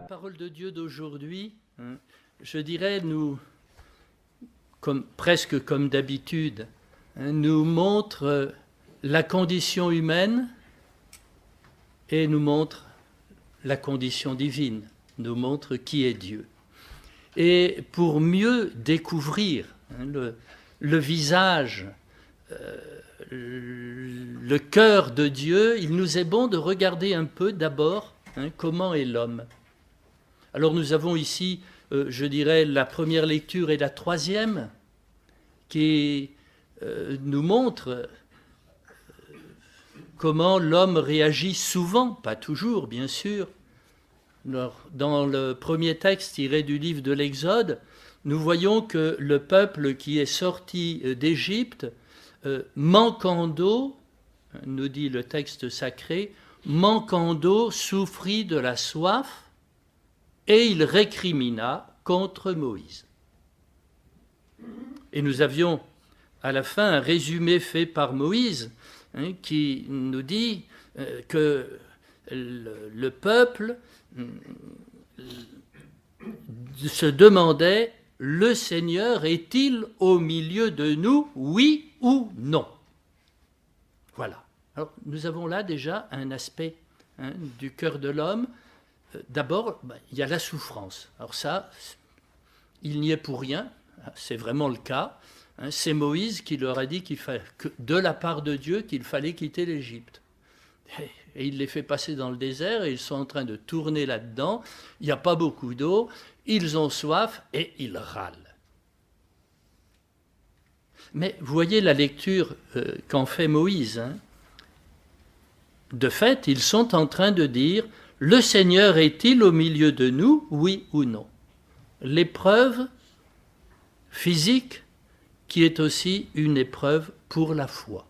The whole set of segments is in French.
parole de Dieu d'aujourd'hui, je dirais, presque comme d'habitude, nous montre la condition humaine et nous montre la condition divine, nous montre qui est Dieu. Et pour mieux découvrir le visage, le cœur de Dieu, il nous est bon de regarder un peu d'abord comment est l'homme. Alors nous avons ici, je dirais, la première lecture et la troisième qui nous montrent comment l'homme réagit souvent, pas toujours bien sûr. Dans le premier texte tiré du livre de l'Exode, nous voyons que le peuple qui est sorti d'Égypte, manquant d'eau, nous dit le texte sacré, manquant d'eau, souffrit de la soif et il récrimina contre Moïse. Et nous avions à la fin un résumé fait par Moïse qui nous dit que le peuple se demandait: le Seigneur est-il au milieu de nous, oui ou non? Voilà. Alors nous avons là déjà un aspect du cœur de l'homme. D'abord, il y a la souffrance. Alors ça, il n'y est pour rien, c'est vraiment le cas. C'est Moïse qui leur a dit de la part de Dieu qu'il fallait quitter l'Égypte. Et il les fait passer dans le désert et ils sont en train de tourner là-dedans. Il n'y a pas beaucoup d'eau, ils ont soif et ils râlent. Mais vous voyez la lecture qu'en fait Moïse. De fait, ils sont en train de dire: le Seigneur est-il au milieu de nous, oui ou non? L'épreuve physique qui est aussi une épreuve pour la foi.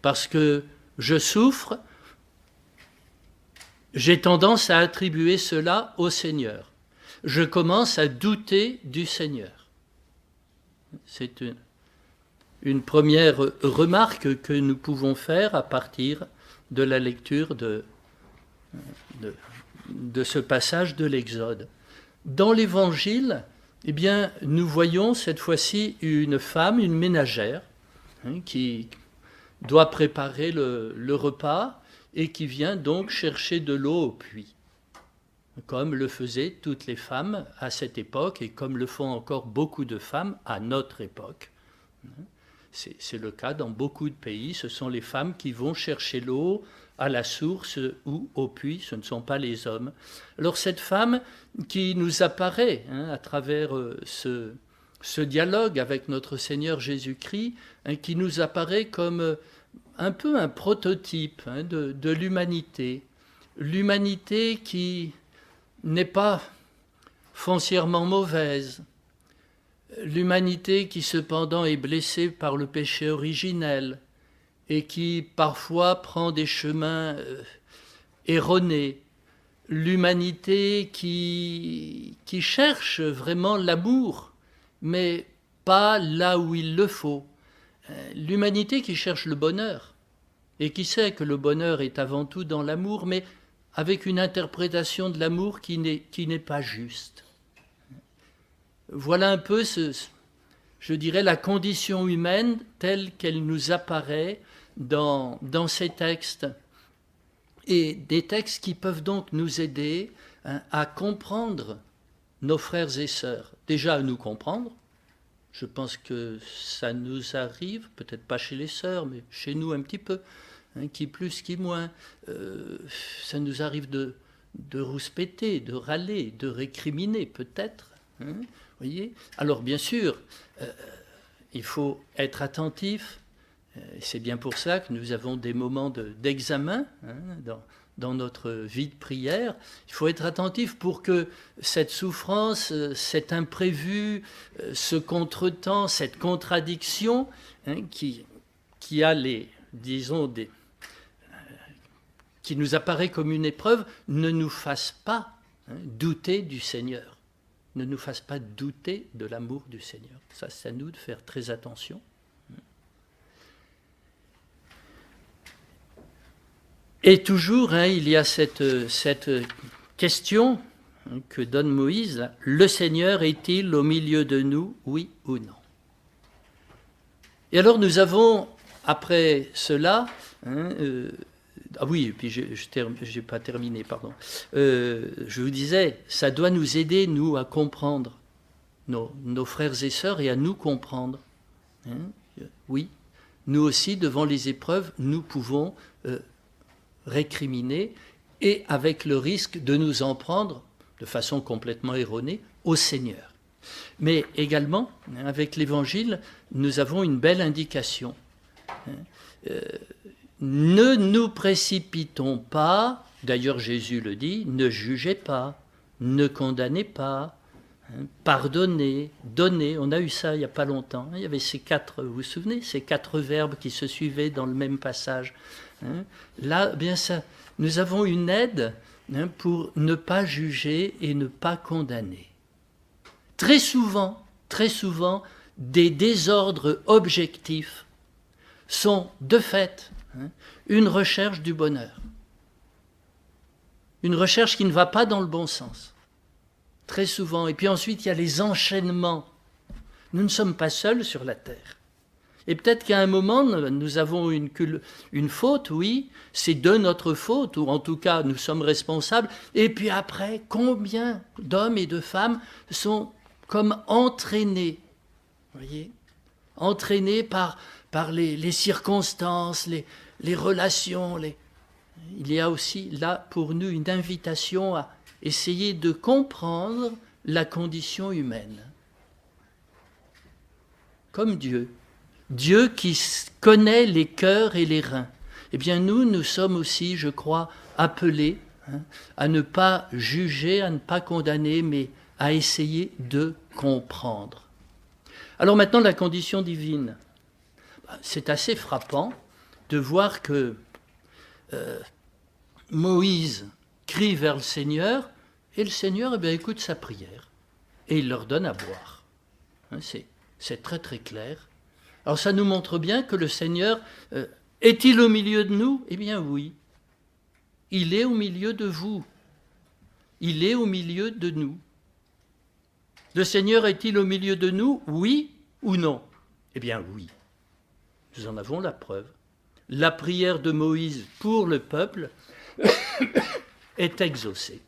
Parce que je souffre, j'ai tendance à attribuer cela au Seigneur. Je commence à douter du Seigneur. C'est une première remarque que nous pouvons faire à partir de la lecture de ce passage de l'Exode. Dans l'Évangile, eh bien, nous voyons cette fois-ci une femme, une ménagère, qui doit préparer le repas et qui vient donc chercher de l'eau au puits, comme le faisaient toutes les femmes à cette époque et comme le font encore beaucoup de femmes à notre époque. C'est le cas dans beaucoup de pays, ce sont les femmes qui vont chercher l'eau à la source ou au puits, ce ne sont pas les hommes. Alors cette femme qui nous apparaît à travers ce dialogue avec notre Seigneur Jésus-Christ, qui nous apparaît comme un peu un prototype de l'humanité. L'humanité qui n'est pas foncièrement mauvaise, l'humanité qui cependant est blessée par le péché originel et qui parfois prend des chemins erronés, l'humanité qui cherche vraiment l'amour, mais pas là où il le faut, l'humanité qui cherche le bonheur et qui sait que le bonheur est avant tout dans l'amour, mais avec une interprétation de l'amour qui n'est pas juste. Voilà un peu, je dirais, la condition humaine telle qu'elle nous apparaît dans ces textes. Et des textes qui peuvent donc nous aider à comprendre nos frères et sœurs. Déjà à nous comprendre. Je pense que ça nous arrive, peut-être pas chez les sœurs, mais chez nous un petit peu, qui plus, qui moins. Ça nous arrive de rouspéter, de râler, de récriminer peut-être. Voyez ? Alors bien sûr, il faut être attentif. C'est bien pour ça que nous avons des moments d'examen dans notre vie de prière. Il faut être attentif pour que cette souffrance, cet imprévu, ce contretemps, cette contradiction qui a qui nous apparaît comme une épreuve, ne nous fasse pas douter du Seigneur. Ne nous fasse pas douter de l'amour du Seigneur. Ça, c'est à nous de faire très attention. Et toujours, il y a cette question que donne Moïse, là, le Seigneur est-il au milieu de nous, oui ou non? Et alors nous avons, après cela, ah oui, et puis je n'ai pas terminé, pardon. Je vous disais, ça doit nous aider, nous, à comprendre nos frères et sœurs et à nous comprendre. Oui, nous aussi, devant les épreuves, nous pouvons récriminer et avec le risque de nous en prendre, de façon complètement erronée, au Seigneur. Mais également, avec l'Évangile, nous avons une belle indication. Ne nous précipitons pas, d'ailleurs Jésus le dit, ne jugez pas, ne condamnez pas, pardonnez, donnez. On a eu ça il n'y a pas longtemps. Il y avait ces quatre, vous vous souvenez, ces quatre verbes qui se suivaient dans le même passage. Là, bien ça, nous avons une aide pour ne pas juger et ne pas condamner. Très souvent, des désordres objectifs sont de fait une recherche du bonheur. Une recherche qui ne va pas dans le bon sens. Très souvent. Et puis ensuite, il y a les enchaînements. Nous ne sommes pas seuls sur la terre. Et peut-être qu'à un moment, nous avons une faute, oui, c'est de notre faute, ou en tout cas, nous sommes responsables. Et puis après, combien d'hommes et de femmes sont comme entraînés, voyez, entraînés par les circonstances, les relations. Il y a aussi là pour nous une invitation à essayer de comprendre la condition humaine. Comme Dieu qui connaît les cœurs et les reins. Eh bien nous sommes aussi, je crois, appelés à ne pas juger, à ne pas condamner, mais à essayer de comprendre. Alors maintenant, la condition divine. C'est assez frappant de voir que Moïse crie vers le Seigneur, et le Seigneur écoute sa prière, et il leur donne à boire. C'est très très clair. Alors ça nous montre bien que le Seigneur, est-il au milieu de nous? Eh bien oui, il est au milieu de vous, il est au milieu de nous. Le Seigneur est-il au milieu de nous, oui ou non? Eh bien oui, nous en avons la preuve. La prière de Moïse pour le peuple est exaucée.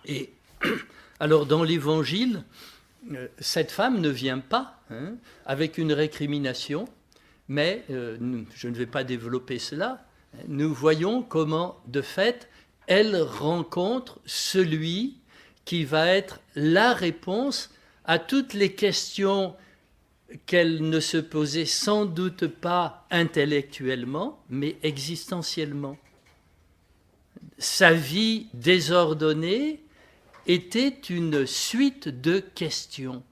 Et alors dans l'Évangile, cette femme ne vient pas avec une récrimination, mais je ne vais pas développer cela. Nous voyons comment, de fait, elle rencontre celui qui va être la réponse à toutes les questions qu'elle ne se posait sans doute pas intellectuellement, mais existentiellement. Sa vie désordonnée était une suite de questions.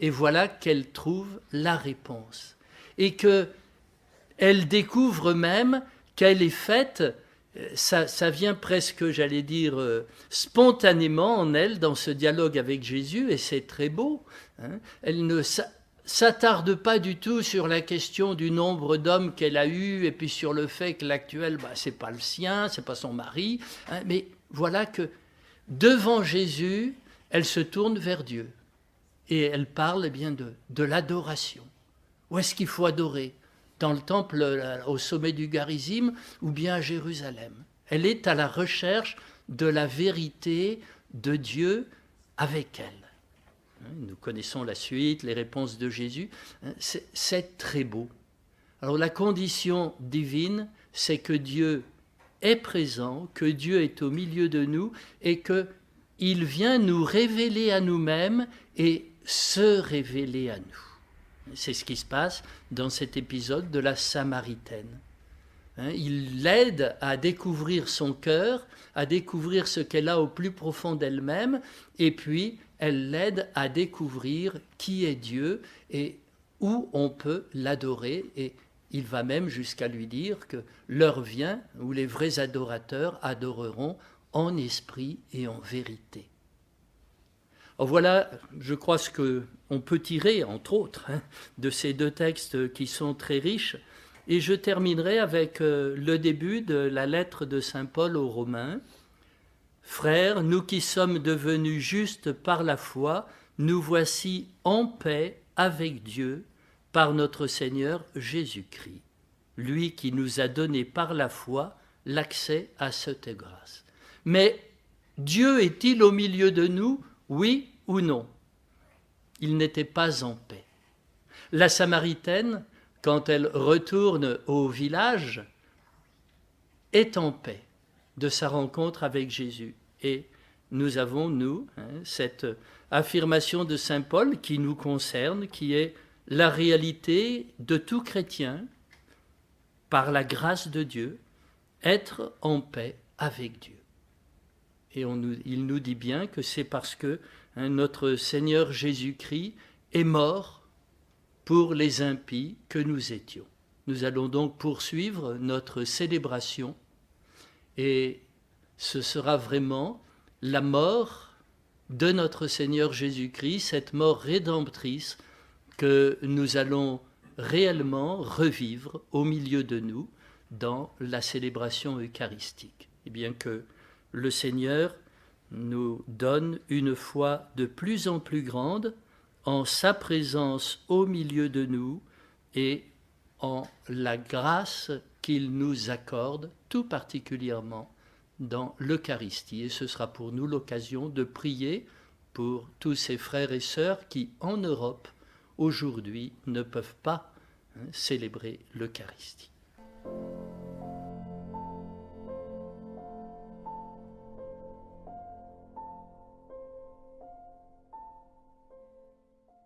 Et voilà qu'elle trouve la réponse. Et qu'elle découvre même qu'elle est faite, ça vient presque, j'allais dire, spontanément en elle, dans ce dialogue avec Jésus, et c'est très beau. Elle ne s'attarde pas du tout sur la question du nombre d'hommes qu'elle a eu, et puis sur le fait que l'actuel, c'est pas le sien, c'est pas son mari, mais voilà que devant Jésus, elle se tourne vers Dieu et elle parle bien de l'adoration. Où est-ce qu'il faut adorer? Dans le temple au sommet du Garizim ou bien à Jérusalem? Elle est à la recherche de la vérité de Dieu avec elle. Nous connaissons la suite, les réponses de Jésus. C'est très beau. Alors la condition divine, c'est que Dieu est présent, que Dieu est au milieu de nous et qu'il vient nous révéler à nous-mêmes et se révéler à nous. C'est ce qui se passe dans cet épisode de la Samaritaine. Il l'aide à découvrir son cœur, à découvrir ce qu'elle a au plus profond d'elle-même, et puis elle l'aide à découvrir qui est Dieu et où on peut l'adorer. Et il va même jusqu'à lui dire que l'heure vient où les vrais adorateurs adoreront en esprit et en vérité. Alors voilà, je crois, ce qu'on peut tirer, entre autres, de ces deux textes qui sont très riches. Et je terminerai avec le début de la lettre de saint Paul aux Romains. Frères, nous qui sommes devenus justes par la foi, nous voici en paix avec Dieu par notre Seigneur Jésus-Christ, lui qui nous a donné par la foi l'accès à cette grâce. Mais Dieu est-il au milieu de nous, oui ou non? Il n'était pas en paix. La Samaritaine, quand elle retourne au village, est en paix de sa rencontre avec Jésus. Et nous avons, nous, cette affirmation de saint Paul qui nous concerne, qui est la réalité de tout chrétien, par la grâce de Dieu, être en paix avec Dieu. Et il nous dit bien que c'est parce que notre Seigneur Jésus-Christ est mort pour les impies que nous étions. Nous allons donc poursuivre notre célébration et ce sera vraiment la mort de notre Seigneur Jésus-Christ, cette mort rédemptrice que nous allons réellement revivre au milieu de nous dans la célébration eucharistique. Et bien que le Seigneur nous donne une foi de plus en plus grande en sa présence au milieu de nous et en la grâce qu'il nous accorde tout particulièrement dans l'Eucharistie. Et ce sera pour nous l'occasion de prier pour tous ces frères et sœurs qui, en Europe, aujourd'hui, ne peuvent pas célébrer l'Eucharistie.